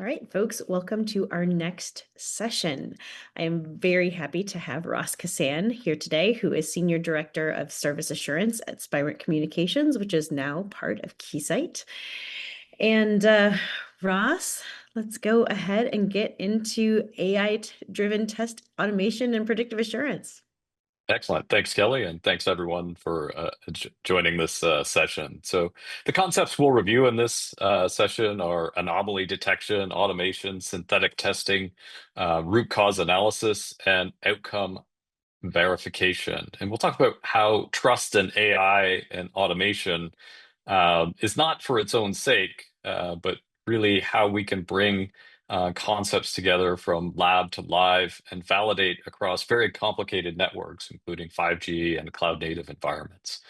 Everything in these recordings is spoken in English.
All right, folks, welcome to our next session. I am very happy to have Ross Cassan here today, who is Senior Director of Service Assurance at Spirent Communications, which is now part of Keysight. And Ross, let's go ahead and get into AI-driven test automation and predictive assurance. Excellent. Thanks, Kelly, and thanks everyone for joining this session. So the concepts we'll review in this session are anomaly detection, automation, synthetic testing, root cause analysis, and outcome verification. And we'll talk about how trust in AI and automation is not for its own sake, but really how we can bring concepts together from lab to live and validate across very complicated networks, including 5G and cloud native environments.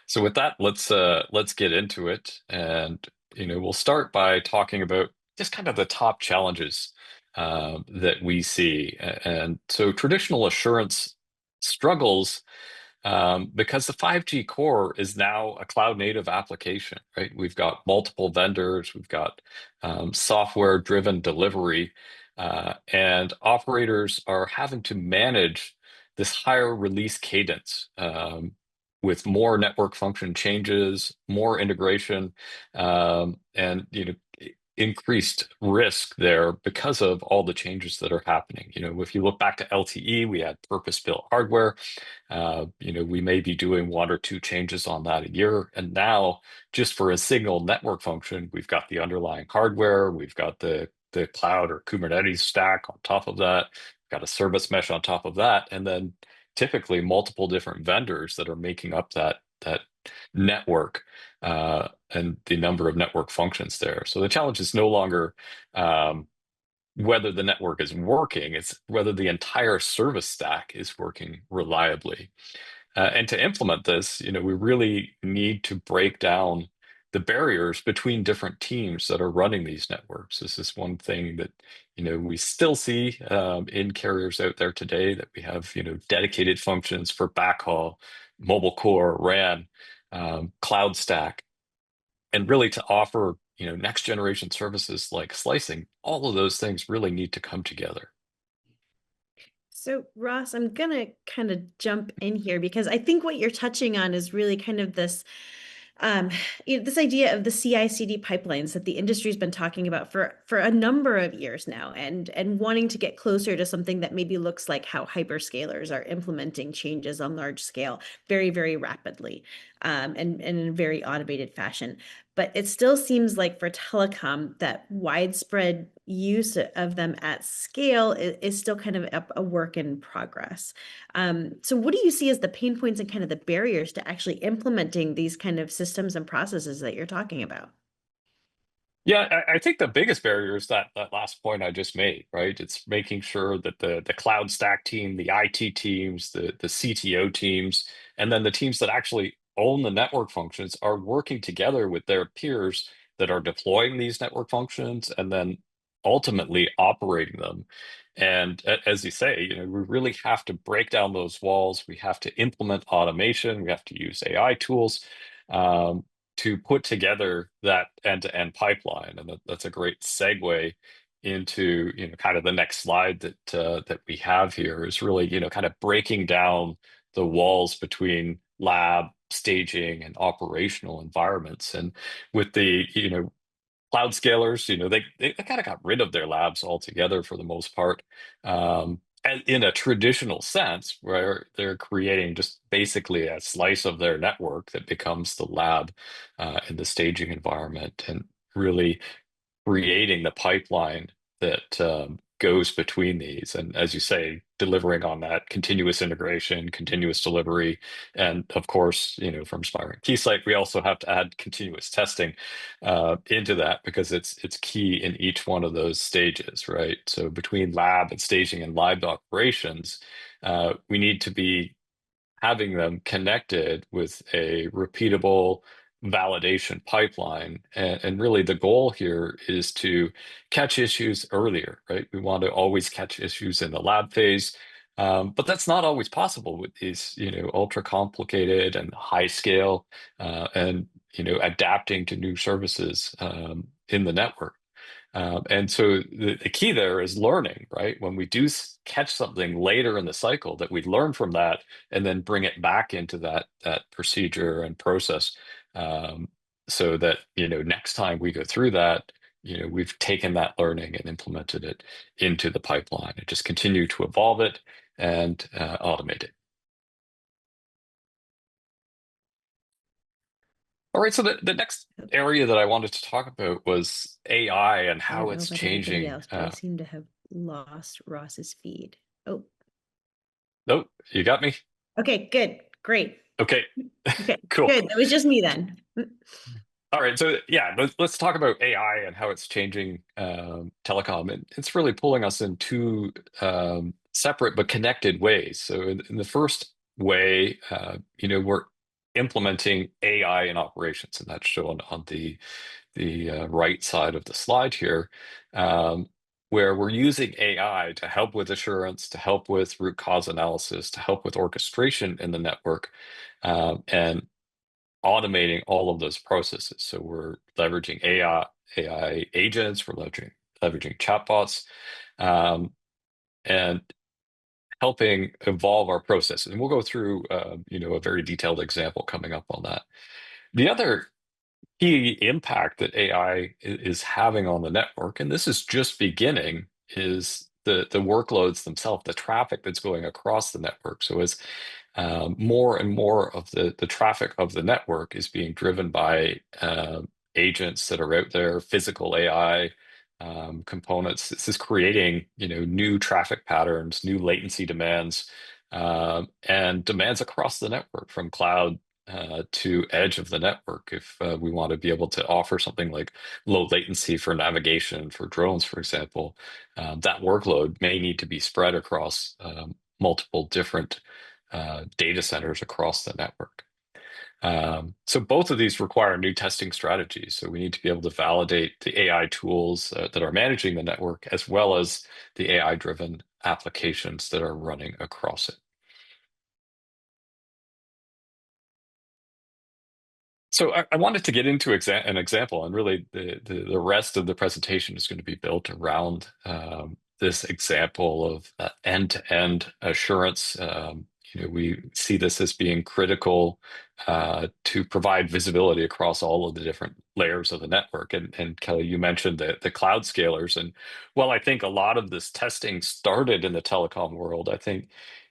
So with that, let's get into it, and we'll start by talking about just kind of the top challenges that we see. And so traditional assurance struggles because the 5G core is now a cloud native application, right? We've got multiple vendors, we've got software driven delivery, and operators are having to manage this higher release cadence with more network function changes, more integration, and increased risk there because of all the changes that are happening. If you look back to LTE, we had purpose-built hardware. We may be doing one or two changes on that a year. And now, just for a single network function, we've got the underlying hardware, we've got the cloud or Kubernetes stack on top of that, got a service mesh on top of that, and then typically multiple different vendors that are making up that network and the number of network functions there. So the challenge is no longer whether the network is working, it's whether the entire service stack is working reliably. And to implement this, we really need to break down the barriers between different teams that are running these networks. This is one thing that we still see in carriers out there today, that we have dedicated functions for backhaul, mobile core, RAN, cloud stack, and really to offer next generation services like slicing. All of those things really need to come together. So, Ross, I'm going to kind of jump in here because I think what you're touching on is really kind of this um, this idea of the CI/CD pipelines that the industry's been talking about for a number of years now, and wanting to get closer to something that maybe looks like how hyperscalers are implementing changes on large scale very, very rapidly, and in a very automated fashion. But it still seems like for telecom, that widespread use of them at scale is still kind of a work in progress. So what do you see as the pain points and kind of the barriers to actually implementing these kind of systems and processes that you're talking about? Yeah, I think the biggest barrier is that last point I just made, right? It's making sure that the cloud stack team, the IT teams, the CTO teams, and then the teams that actually own the network functions are working together with their peers that are deploying these network functions and then ultimately operating them. And as you say, we really have to break down those walls. We have to implement automation. We have to use AI tools. Um, to put together that end-to-end pipeline. And that's a great segue into kind of the next slide that we have here, is really kind of breaking down the walls between lab, staging, and operational environments. And with the cloud scalers, they kind of got rid of their labs altogether for the most part. And in a traditional sense, where they're creating just basically a slice of their network that becomes the lab in the staging environment, and really creating the pipeline that goes between these. And as you say, delivering on that continuous integration, continuous delivery. And of course, from Spirent Keysight, we also have to add continuous testing into that, because it's key in each one of those stages, right? So between lab and staging and live operations, we need to be having them connected with a repeatable validation pipeline. And really the goal here is to catch issues earlier, right? We want to always catch issues in the lab phase. But that's not always possible with these, ultra complicated and high scale, and adapting to new services in the network. And so the key there is learning, right? When we do catch something later in the cycle, that we learn from that and then bring it back into that procedure and process, so that next time we go through that, we've taken that learning and implemented it into the pipeline and just continue to evolve it and automate it. All right, so the next Oh, area that I wanted to talk about was AI and I how don't know it's about anybody changing. else, but I seem to have lost Ross's feed. Oh, Oh, you got me? okay, good, great. Okay, Okay, cool. good. That was just me then. All right, so yeah, let's talk about AI and how it's changing telecom. And it's really pulling us in two separate but connected ways. So in the first way, we're implementing AI in operations, and that's shown on the right side of the slide here, where we're using AI to help with assurance, to help with root cause analysis, to help with orchestration in the network, and automating all of those processes. So we're leveraging AI agents, we're leveraging chatbots, and helping evolve our processes. And we'll go through, a very detailed example coming up on that. The other key impact that AI is having on the network, and this is just beginning, is the workloads themselves, the traffic that's going across the network. So as more and more of the traffic of the network is being driven by agents that are out there, physical AI components. This is creating, new traffic patterns, new latency demands, and demands across the network from cloud to edge of the network. If we want to be able to offer something like low latency for navigation for drones, for example, that workload may need to be spread across multiple different data centers across the network. So both of these require new testing strategies. So we need to be able to validate the AI tools that are managing the network, as well as the AI-driven applications that are running across it. So I wanted to get into an example, and really the rest of the presentation is going to be built around this example of end-to-end assurance. We see this as being critical to provide visibility across all of the different layers of the network. And Kelly, you mentioned the cloud scalers, and while I think a lot of this testing started in the telecom world, I think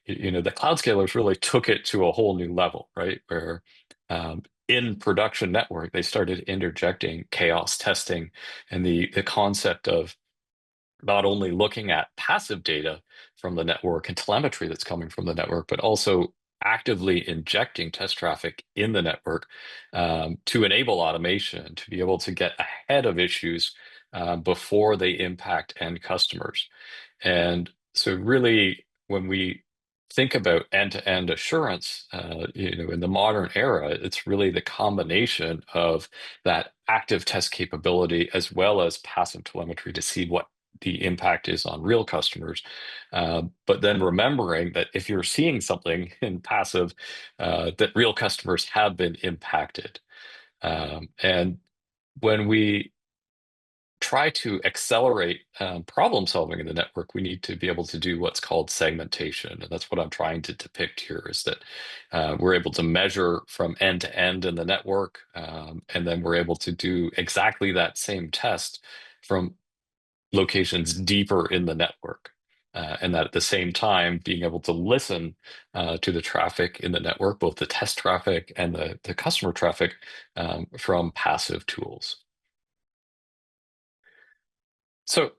the cloud scalers really took it to a whole new level, right? Where in production network, they started interjecting chaos testing and the concept of not only looking at passive data from the network and telemetry that's coming from the network, but also actively injecting test traffic in the network to enable automation, to be able to get ahead of issues before they impact end customers. And so really, when we think about end-to-end assurance, in the modern era, it's really the combination of that active test capability as well as passive telemetry to see what the impact is on real customers. But then remembering that if you're seeing something in passive, that real customers have been impacted. And when we try to accelerate problem solving in the network, we need to be able to do what's called segmentation. And that's what I'm trying to depict here, is that we're able to measure from end to end in the network. And then we're able to do exactly that same test from locations deeper in the network. And that at the same time, being able to listen to the traffic in the network, both the test traffic and the customer traffic, from passive tools. So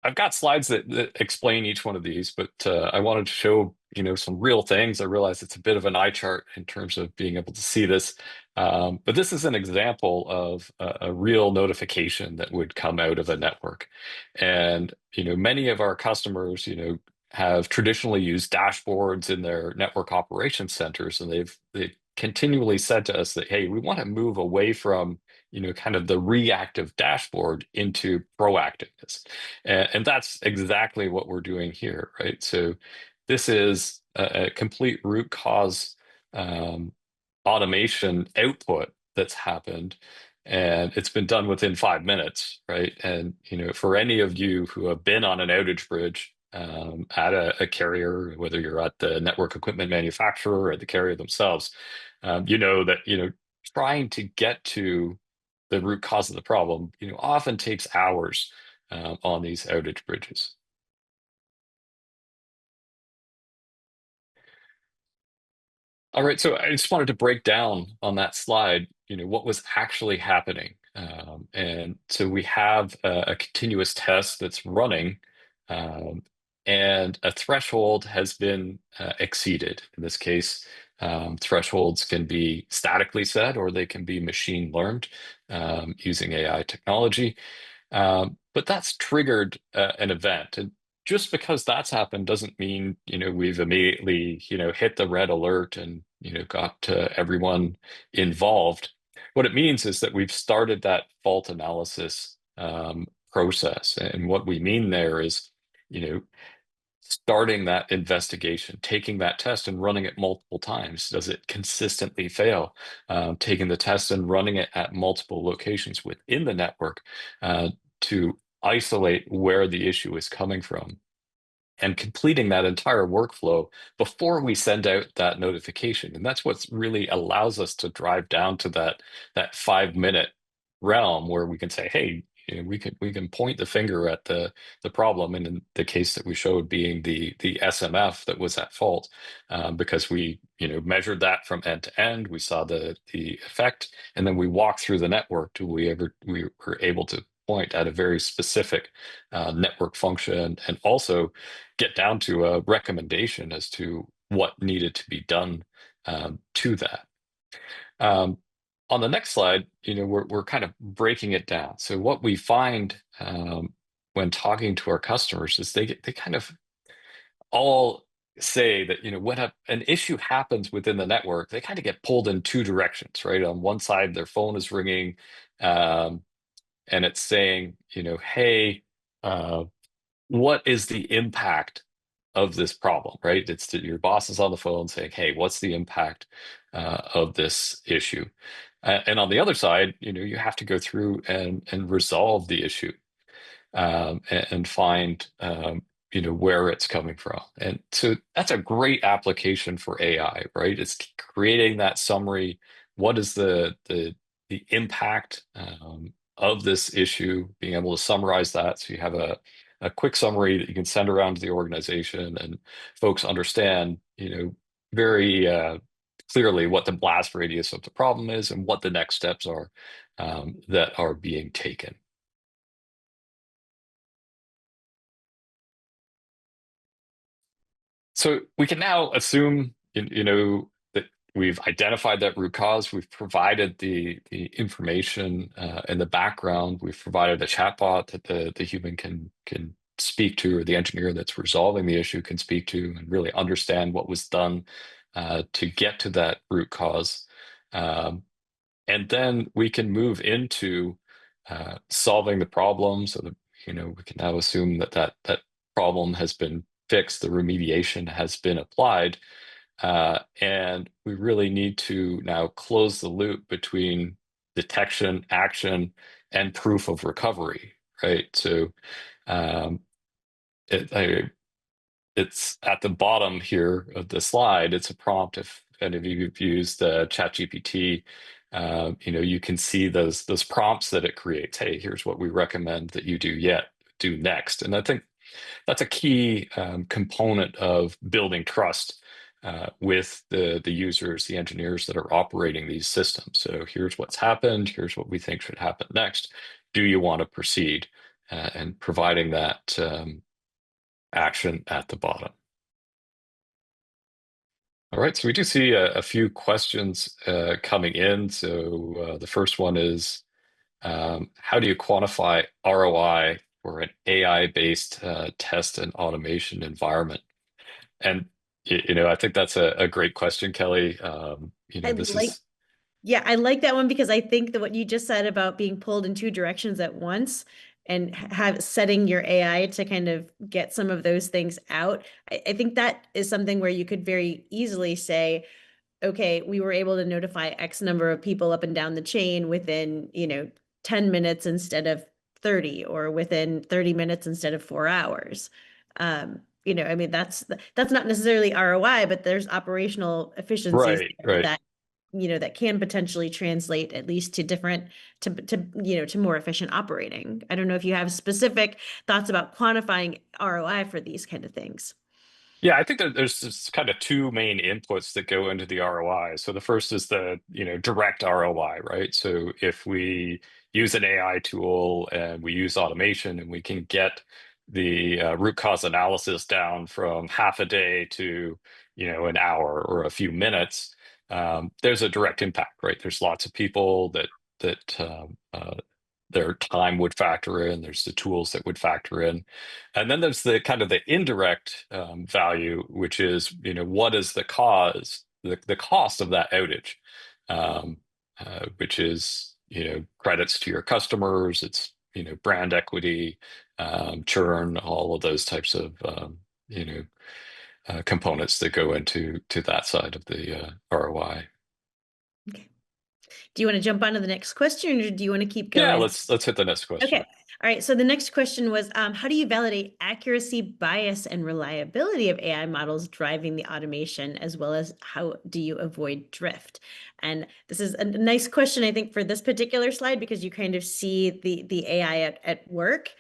I've got slides that explain each one of these, but I wanted to show, some real things. I realize it's a bit of an eye chart in terms of being able to see this. But this is an example of a real notification that would come out of a network. And, many of our customers, have traditionally used dashboards in their network operations centers, and they've continually said to us that, hey, we want to move away from, kind of the reactive dashboard into proactiveness. And that's exactly what we're doing here, right? So this is a complete root cause automation output that's happened and it's been done within 5 minutes, right? And for any of you who have been on an outage bridge at a carrier, whether you're at the network equipment manufacturer or the carrier themselves, you know that trying to get to the root cause of the problem, often takes hours on these outage bridges. All right, so I just wanted to break down on that slide, what was actually happening. And so we have a continuous test that's running, um, and a threshold has been exceeded. In this case, thresholds can be statically set or they can be machine learned using AI technology. But that's triggered an event. And just because that's happened doesn't mean, we've immediately, hit the red alert and, got everyone involved. What it means is that we've started that fault analysis process. And what we mean there is, you know, starting that investigation, taking that test and running it multiple times. Does it consistently fail? Taking the test and running it at multiple locations within the network to isolate where the issue is coming from, and completing that entire workflow before we send out that notification. And that's what really allows us to drive down to that 5 minute realm where we can say, hey, we can point the finger at the problem. And in the case that we showed being the SMF that was at fault, because we measured that from end to end, we saw the effect, and then we walked through the network till we were able to point at a very specific network function, and also get down to a recommendation as to what needed to be done to that. Um, on the next slide, we're kind of breaking it down. So what we find when talking to our customers is they kind of all say that when an issue happens within the network, they kind of get pulled in two directions, right? On one side, their phone is ringing, um, and it's saying, hey, uh, what is the impact of this problem, right? It's that your boss is on the phone saying, hey, what's the impact of this issue? And on the other side, you have to go through and resolve the issue, and find where it's coming from. And so that's a great application for AI, right? It's creating that summary. What is the impact of this issue? Being able to summarize that so you have a quick summary that you can send around to the organization, and folks understand very clearly what the blast radius of the problem is and what the next steps are that are being taken. So we can now assume, that we've identified that root cause. We've provided the information in the background. We've provided a chatbot that the human can speak to, or the engineer that's resolving the issue can speak to, and really understand what was done to get to that root cause. And then we can move into solving the problem. So that we can now assume that problem has been fixed, the remediation has been applied, and we really need to now close the loop between detection, action, and proof of recovery, right? So um, it's at the bottom here of the slide. It's a prompt. If any of you have used ChatGPT, you can see those prompts that it creates. Hey, here's what we recommend that you do next. And I think that's a key component of building trust with the users, the engineers that are operating these systems. So here's what's happened. Here's what we think should happen next. Do you want to proceed? And providing that action at the bottom. All right, so we do see a few questions coming in. So the first one is, how do you quantify ROI for an AI-based test and automation environment? And I think that's a great question, Kelly. I This like is Yeah, I like that one because I think that what you just said about being pulled in two directions at once and have setting your AI to kind of get some of those things out. I think that is something where you could very easily say, okay, we were able to notify X number of people up and down the chain within, 10 minutes instead of 30, or within 30 minutes instead of 4 hours. I mean, that's not necessarily ROI, but there's operational efficiencies Right, there right. that can potentially translate at least to different to more efficient operating. I don't know if you have specific thoughts about quantifying ROI for these kind of things. Yeah, I think that there's just kind of two main inputs that go into the ROI. So the first is the, direct ROI, right? So if we use an AI tool and we use automation and we can get the root cause analysis down from half a day to, an hour or a few minutes, there's a direct impact, right? There's lots of people that their time would factor in. There's the tools that would factor in, and then there's the kind of the indirect value, which is what is the cost of that outage, um, which is credits to your customers. It's brand equity, churn, all of those types of components that go into that side of the ROI. Okay. Do you want to jump on to the next question, or do you want to keep Yeah, going? let's hit the next Okay. question. All right. So the next question was, how do you validate accuracy, bias, and reliability of AI models driving the automation, as well as how do you avoid drift? And this is a nice question, I think, for this particular slide, because you kind of see the AI at work.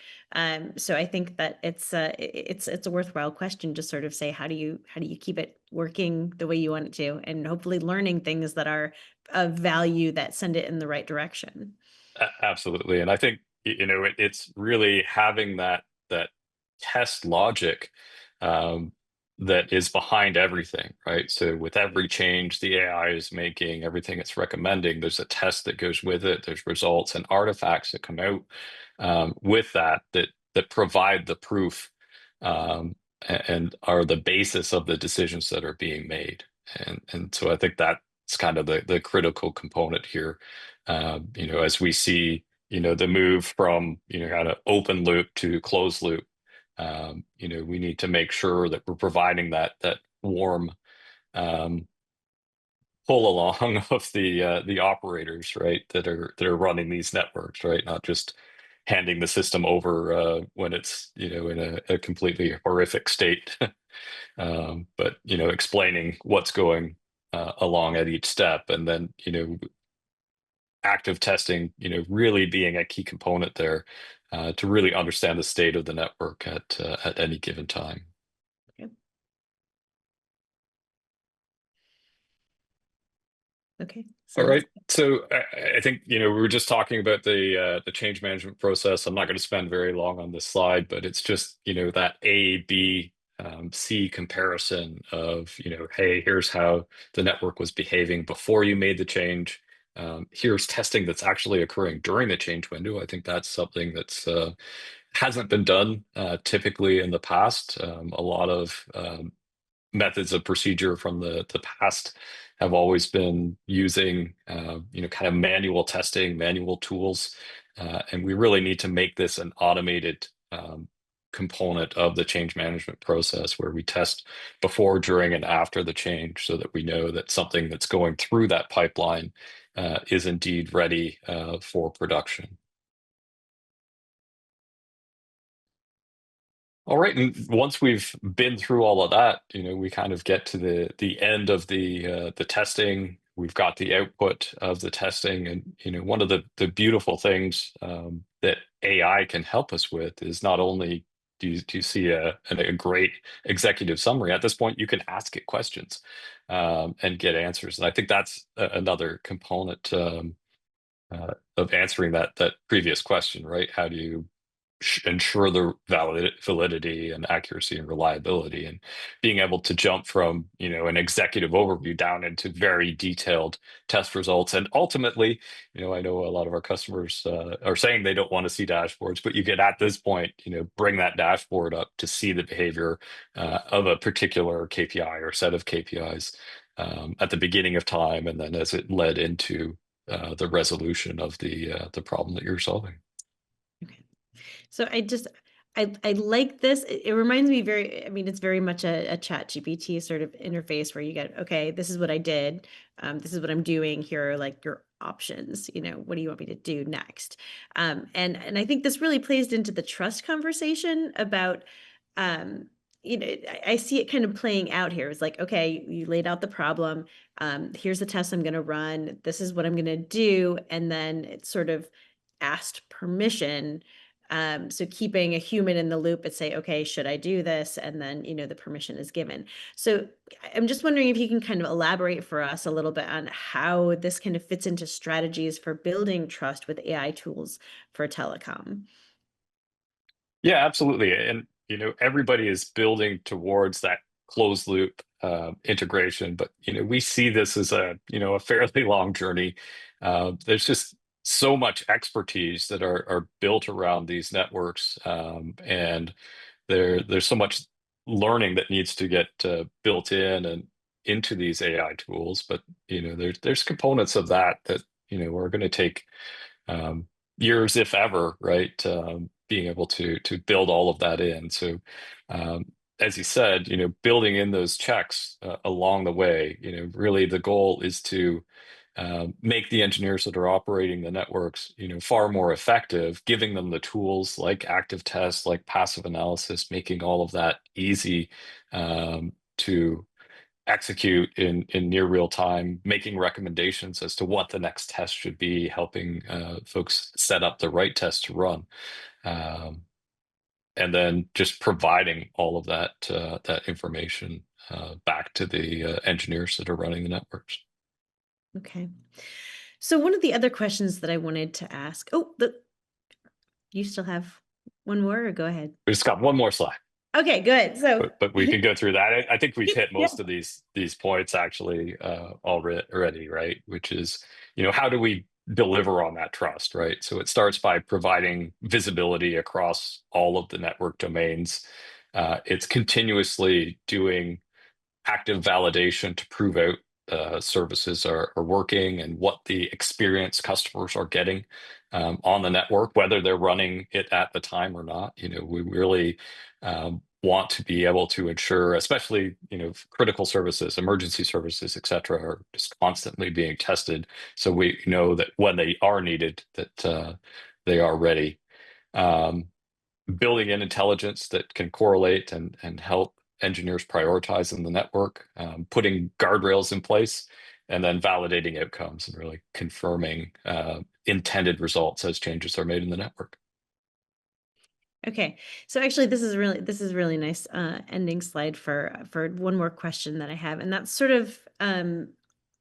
So I think that it's a worthwhile question to sort of say, how do you keep it working the way you want it to, and hopefully learning things that are of value that send it in the right direction. Absolutely, and I think it's really having that test logic um, that is behind everything, right? So with every change the AI is making, everything it's recommending, there's a test that goes with it. There's results and artifacts that come out with that provide the proof and are the basis of the decisions that are being made. And so I think that's kind of the critical component here. As we see, the move from, kind of open loop to closed loop, we need to make sure that we're providing that warm um, pull along of the operators, right, that are running these networks, right, not just handing the system over when it's in a completely horrific state, but explaining what's going along at each step, and then active testing, really being a key component there to really understand the state of the network at any given time. Okay. Okay. All Sounds right. So I think we were just talking about the change management process. I'm not going to spend very long on this slide, but it's just that A, B, C comparison of hey, here's how the network was behaving before you made the change. Here's testing that's actually occurring during the change window. I think that's something that's hasn't been done typically in the past. A lot of methods of procedure from the past have always been using kind of manual testing, manual tools, and we really need to make this an automated component of the change management process where we test before, during, and after the change so that we know that something that's going through that pipeline is indeed ready for production. All right, and once we've been through all of that, we kind of get to the end of the testing. We've got the output of the testing, and one of the beautiful things that AI can help us with is not only do you see a great executive summary at this point, you can ask it questions and get answers, and I think that's another component of answering that previous question, right? How do you ensure the validity and accuracy and reliability, and being able to jump from an executive overview down into very detailed test results, and ultimately I know a lot of our customers are saying they don't want to see dashboards, but you get at this point bring that dashboard up to see the behavior of a particular KPI or set of KPIs at the beginning of time, and then as it led into the resolution of the problem that you're solving. okay. So I like this. It reminds me very, I mean, it's very much a chat GPT sort of interface where you get, okay, this is what I did. This is what I'm doing. Here are like your options. What do you want me to do next? And I think this really plays into the trust conversation about, um, I see it kind of playing out here. It's like, okay, you laid out the problem. Here's the test I'm going to run. This is what I'm going to do. And then it's sort of asked permission, so keeping a human in the loop and say, okay, should I do this? And then, the permission is given. So I'm just wondering if you can kind of elaborate for us a little bit on how this kind of fits into strategies for building trust with AI tools for telecom. Yeah, absolutely. And everybody is building towards that closed loop integration, but we see this as a fairly long journey. There's just so much expertise that are built around these networks, and there's so much learning that needs to get built in and into these AI tools. But there's components of that are going to take years, if ever, right? Being able to build all of that in. So, as you said, building in those checks along the way. Really the goal is to make the engineers that are operating the networks, far more effective, giving them the tools like active tests, like passive analysis, making all of that easy to execute in near real time, making recommendations as to what the next test should be, helping folks set up the right test to run, um, and then just providing all of that information back to the engineers that are running the networks. Okay. So one of the other questions that I wanted to ask, you still have one more, or go ahead. We just got one more slide. Okay, good. So But we can go through that. I think we've hit yeah. most of these points actually already, right? Which is, how do we deliver on that trust, right? So it starts by providing visibility across all of the network domains. It's continuously doing active validation to prove out services are working and what the experience customers are getting on the network, whether they're running it at the time or not. We really want to be able to ensure, especially critical services, emergency services, et cetera, are just constantly being tested, so we know that when they are needed, that they are ready. Um, Building in intelligence that can correlate and help engineers prioritize in the network, putting guardrails in place, and then validating outcomes and really confirming intended results as changes are made in the network. Okay. So actually this is really nice ending slide for one more question that I have, and that's sort of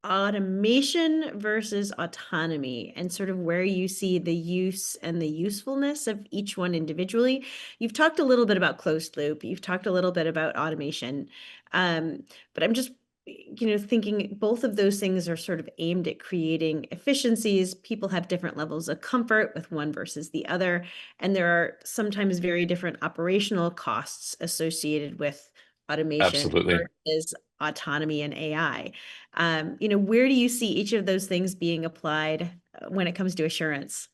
automation versus autonomy, and sort of where you see the use and the usefulness of each one individually. You've talked a little bit about closed loop, you've talked a little bit about automation, but I'm just thinking both of those things are sort of aimed at creating efficiencies. People have different levels of comfort with one versus the other, and there are sometimes very different operational costs associated with automation Absolutely. versus autonomy and AI. Where do you see each of those things being applied when it comes to assurance?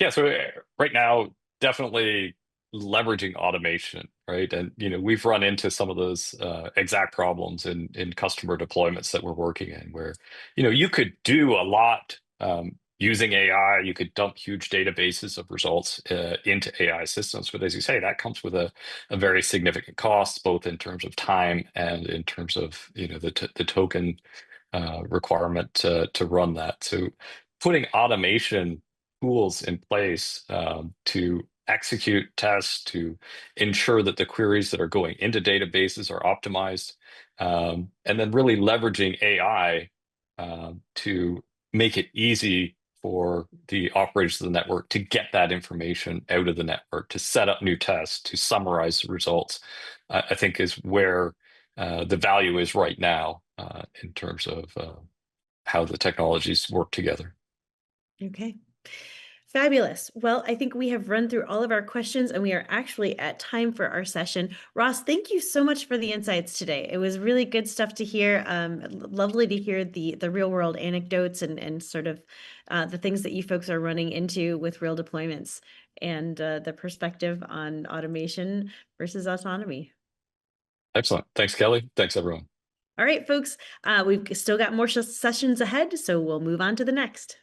Yeah, so right now, definitely leveraging automation, right? And we've run into some of those exact problems in customer deployments that we're working in, where you could do a lot using AI. You could dump huge databases of results into AI systems, but as you say, that comes with a very significant cost, both in terms of time and in terms of the token requirement to run that. So putting automation tools in place to execute tests, to ensure that the queries that are going into databases are optimized, and then really leveraging AI to make it easy for the operators of the network to get that information out of the network, to set up new tests, to summarize the results, I think is where the value is right now in terms of how the technologies work together. Okay. Fabulous. Well, I think we have run through all of our questions, and we are actually at time for our session. Ross, thank you so much for the insights today. It was really good stuff to hear. Lovely to hear the real world anecdotes and sort of the things that you folks are running into with real deployments. and the perspective on automation versus autonomy. Excellent. Thanks, Kelly. Thanks, everyone. All right, folks, we've still got more sessions ahead, so we'll move on to the next.